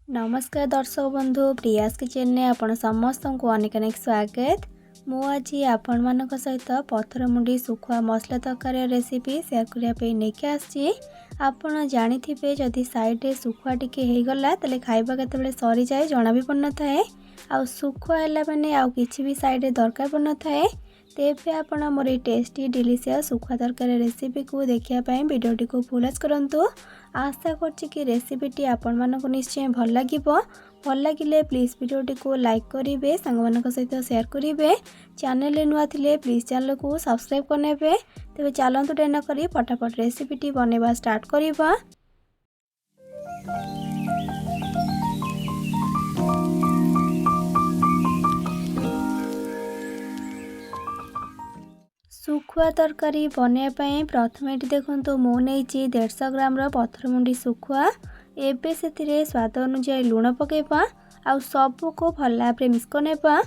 नमस्कार दर्शक बंधु प्रियास किचन ने आपण समस्त को अनेक अनेक स्वागत। मु आज आपण मान सहित पथर मुंडी सुखुआ मसला तरकारी रेसिपी सेयार करने नहीं आसी। आपण जानी जदि साइड सुखुआ टिके हो गला तेल खाइबा केतबेले सरी जाए जना भी पड़ न थाए। आ सुखुआ है माने आउ किछि भी साइड दरकार पड़ न थाए। तेबे आपण मोर टेस्टी डिलीशियस सुखुआ तरकारी रेसिपी को देखिया वीडियोटी को फुलच करंतु। आशा करछि कि रेसिपीटी आपण मानक निश्चय भल लागिबो। भल लागिले प्लीज वीडियोटी को लाइक करिवे, सांग मानक सहित शेयर करिवे। चैनल नुआ थिले प्लीज चैनल को सब्सक्राइब करनेबे। तेबे चलंतु डेन करी फटाफट रेसिपीटी बनेबा स्टार्ट करिबा। सुखुआ तरकारी बनवाई प्रथम ये देखो मु नहीं 150 ग्राम पथर मुंडी सुखुआ। एबे से स्वाद अनुसार लुण पकेबा आउ सबू को भल भाव मिक्स करनेबा।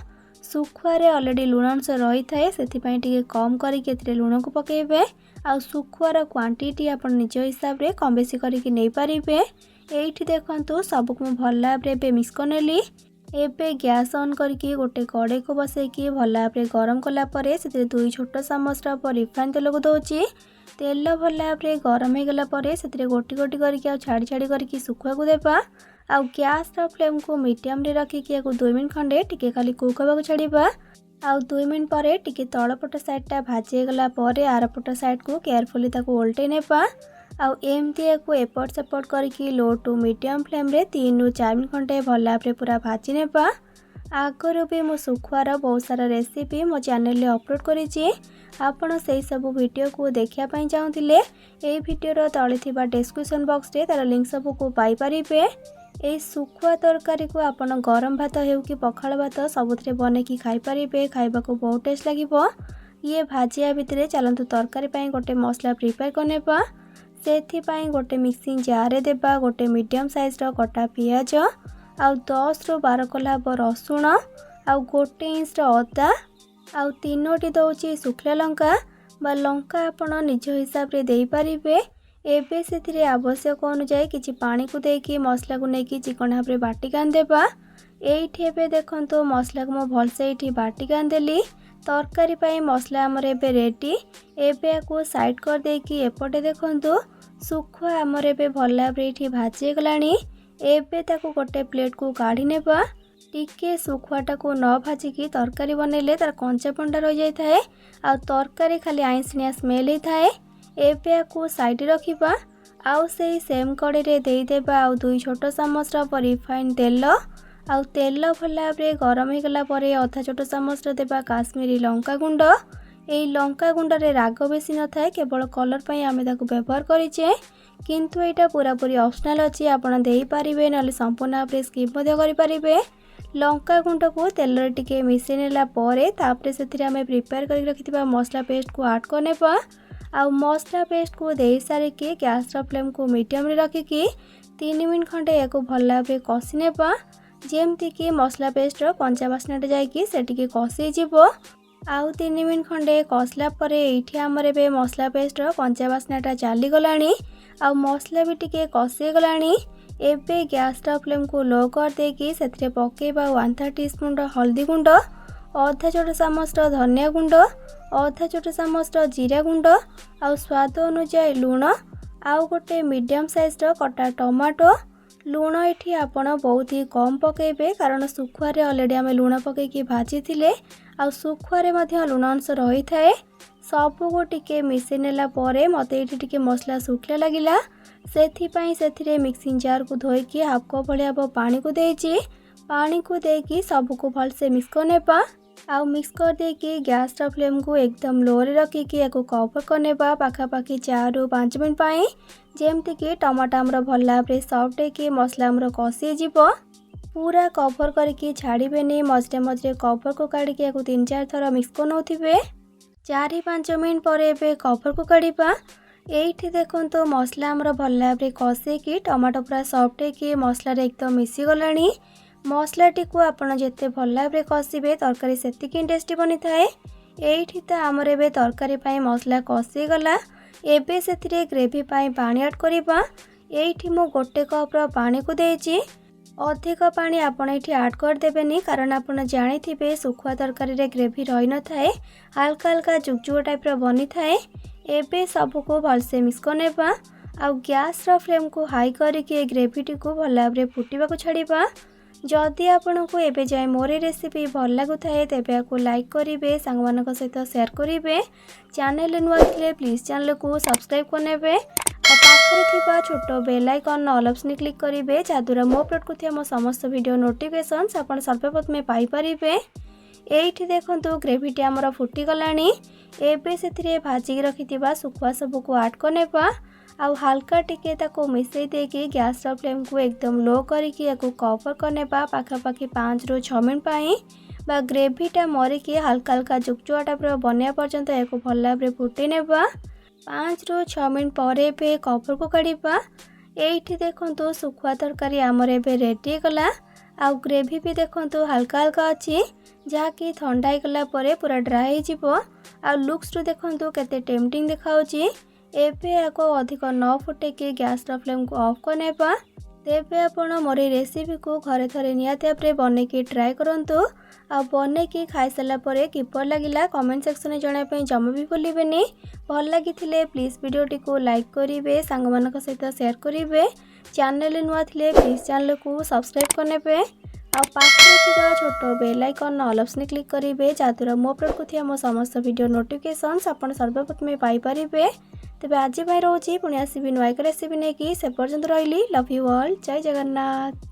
सुखुआरे ऑलरेडी लुण अंश रही थाए से कम करके लुण को पकेबे। आउ सुखुआर क्वांटिटी आपण निज हिसाब रे कम बेसी करके नहीं पारिबे। एठी देखंतु सबू को भल भाव मिक्स करनेली। एबे गैस ऑन करके गोटे कड़े को बसैकी भल भाव गरम कला परे से 2 छोट चामच रिफाइन तेल को दौची। तेल भल भाव गरम हो गला परे से गोटी गोटी करके छाड़ी छाड़ी करके सुखुआ को देबा। आउ गैस फ्लेम को मीडियम रे रखिकी 2 मिनट खंडे टिके खाली कुक होगा छाड़ीबा। आउ 2 मिनट परे टिके तलपट साइडटा भाजी गला परे आरपट साइड को केयरफुली ताको उल्टे नेबा। आउ एमती को एपट सेपट करके लो टू मीडियम फ्लेम रे 3 ରୁ 4 मिनट खंडे भल भाव पूरा भाजी नेबा। आगर भी मो सुखुआर बहुत सारा रेसिपी मो चैनल रे अपलोड करिछि। आपण से सब वीडियो को देखिया पई चाहुतिले ए वीडियो तळे थिबा डिस्क्रिप्शन बॉक्स रे तार लिंक सब को पाई परिबे। ए सुखुआ तरकारी को आपण गरम भात हेउ कि पखाल भात सबुथरे बने की खाई परिबे। खाइबा को बहुत टेस्ट लागिबो। ये भाजिया भितरे चलंतु तरकारी पई गोटे मसला प्रिपेयर करनेबा। सेथिपाई गोटे मिक्सिंग जार रे देबा गोटे मीडियम साइज रो कटा पियाज आउ 10 ରୁ 12 कलाब रसुण आउ 1 इंच रो अदा आउ 3टी दउची सुखला लंका बा लंका आपण निज हिसाब रे देई परिबे। एबे सेथिरे आवश्यक अनुसार किछि पानी को देकी मसला को नेकी चिकन भाव रे बाटी कान देबा। एठी एबे देखंतो मसला को मो भल से एठी बाटी कान देली। तरकारी पाई मसला हमर एबे रेडी। एबे को साइड कर देकी एपटे देखंतो सुखुआ हमर एबे भल भाव रे भाजी गलानी। एबे ताको गोटे प्लेट को काढ़ी नेबा। टिके सुखुआटा को न भाजिकी तरकारी बनैले तार कंचा पंडा रह जाय थाए आ तरकारी खाली आइंसिनिया स्मेल ही थाए। एबे को साइड रखिबा। आउ से सेम कड़े रे देई देबा आउ 2 छोट चामच रिफाइन तेल आउ तेल भल भाव गरम हो गला परे अधा छोट चामच देबा काश्मीरी लंका गुंड। एई लंका गुंड रे राग बेसी न थाए केवल कलर पई आमे ताको व्यवहार करिचे किंतु एटा पूरा पूरी ऑप्शनल अछि। आपण देई परिबे नले संपूर्ण भाव स्किप मध्ये करि परिबे। लंका गुंड को तेल रे टिके मिसे नेला परे तापरे सेथिरे आमे प्रिपेयर करि रखिथिबा मसला पेस्ट को ऐड करनेबा। आउ मसला पेस्ट को देई सारे के गैस रा फ्लेम को मीडियम रे रखिकी 3 मिनट खंडे एको भल भाव कसी नेबा। जेमती कि मसला पेस्ट रो कंचा बास्नाटा जायकी सेटिके कसी जिवो। आउ 3 मिनट खंडे कसला परे एठी हमर एबे मसला पेस्ट रो कंचा बास्नाटा चाली गलानी आउ मसला भी टिके कसी गलानी। एबे गैस रा फ्लेम को लो कर देकी सेथिरे पकेबा 1/3 टीस्पून रो हल्दी गुंड, आधा छोट चामच रो धनिया गुंड, आधा छोट चामच रो जीरा गुंड आउ स्वाद अनुसार लुण आउ गोटे मीडियम साइज रो कटा टमाटो। लुण एठी आपण बहुत ही कम पकेबे कारण सुखुआरे ऑलरेडी आमे लुण पकेकी भाजी थिले आउ सुखुआरे मध्य लुण अंश रही थाए। सबू को टिके मिसे नेला परे मते एठी टिके मसला सुखला लागिला सेथिपाई सेथिरे मिक्सिंग जार को धोईकी हाफ कप भलिया पानी को देइची। पानी को देकी सबू को भल से मिक्स करनेबा। आउ मिक्स कर देकी गैस रा फ्लेम को एकदम लो रे रखिकी एको कवर करनेबा पाखापाखी 4 ରୁ 5 मिनट पाई जेमती कि टमाटर हमर भल भाव सॉफ्ट की मसला हमर कसी जीवो। पूरा कवर करके छाड़ीबेनी मझे मझे कवर को काढ़ी 3-4 थर मिक्स करनौथिबे। 4-5 मिनट पर एबे कवर को काढ़ीबा। एठी देखंतो मसला हमर भल भाव कसे कि टमाटर पूरा सॉफ्ट की मसला रे एकदम मिसी गलानी। मसलाटी को आपण जेते भल भाव कसिबे तरकारी सेतिकी टेस्टी बनी थाए। एठी त हमर एबे तरकारी पई मसला कसी गला। एबे सेथिरे ग्रेवी पई पानी ऐड करिबा। एठी मो गोटे कप रो पानी को देइची। अधिक पानी आपण ये आड करदेवेनि कारण आपण जानी सुखुआ तरकारी रे ग्रेवी रही न थाए हल्का हल्का जुगजुग टाइप बनी थाए। एबे सबको भलसे मिक्स करनेबा आउ गैस रो फ्लेम को हाई करके ग्रेवीटी को भल भाव फुटा को छाड़िबा। जदि आपन को एबे जाए मोर रेसिपी भल लगुए तेबे आपको लाइक करेंगे सांग मान सहित शेयर करेंगे। चैनल नुआ थे प्लीज चैनल को सब्सक्राइब करने पाखरे थिबा छोट bell icon all option click करेंगे जहाँद्वारा मो अपलोड करथिबा मो समस्त वीडियो नोटिफिकेशंस आपन सर्वप्रथमे पाई परिबे। एठी देखंतु ग्रेवीटी हमर फुटी गलानी। एबे सेथिरे भाजी रखिथिबा सुखुआ सब को ऐड करनेबा आउ हल्का टिके ताको मिसई देकी गैस रो फ्लेम को एकदम लो करके याको कवर करनेबा पाखापाखि 5 ରୁ 6 मिनट पाई बा ग्रेवीटा मरिकी हल्का हल्का जुगजुआ टाइप बनया पर्यंत याको भल भाव फुटे नेबा। 5 ରୁ 6 मिनट पर पे कवर को काढ़ा। एठी देखंतु सुखुआ तरकारी आमर एबे रेडी गला आउ ग्रेवी भी देखंतु हल्का हल्का अच्छी जहाँकि ठंडा गला परे पूरा ड्राई हो आ लुक्स रू देखंतु केते टेम्पटिंग देखाउची। एबे याको अधिक न फुटेकी गैस रो फ्लेम को ऑफ करनेबा। तेबे आपण मोर रेसिपी को घरे थरे निहाती भाव बनैकी ट्राए करंतु आ बनैकी खाई सारा परे किपर लागिला कमेंट सेक्शन में जणाई जमा भी भूलिबेनी। भल लागिथिले प्लीज वीडियोटी को लाइक करेंगे सांग मान सहित शेयर करेंगे। चैनल नुआ थे प्लीज चैनल को सब्सक्राइब करने आ पाखरे थिबा छोट bell icon all option click करेंगे जहाँद्वारा मो अपलोड करथिबा मो समस्त वीडियो नोटिफिकेशंस आपन सर्वप्रथमे पाई परिबे। तेबे आज रोची पुणी आसबि नुआ एक रेसिपी नहीं कि से पर्यंत रही लव यू ऑल जय जगन्नाथ।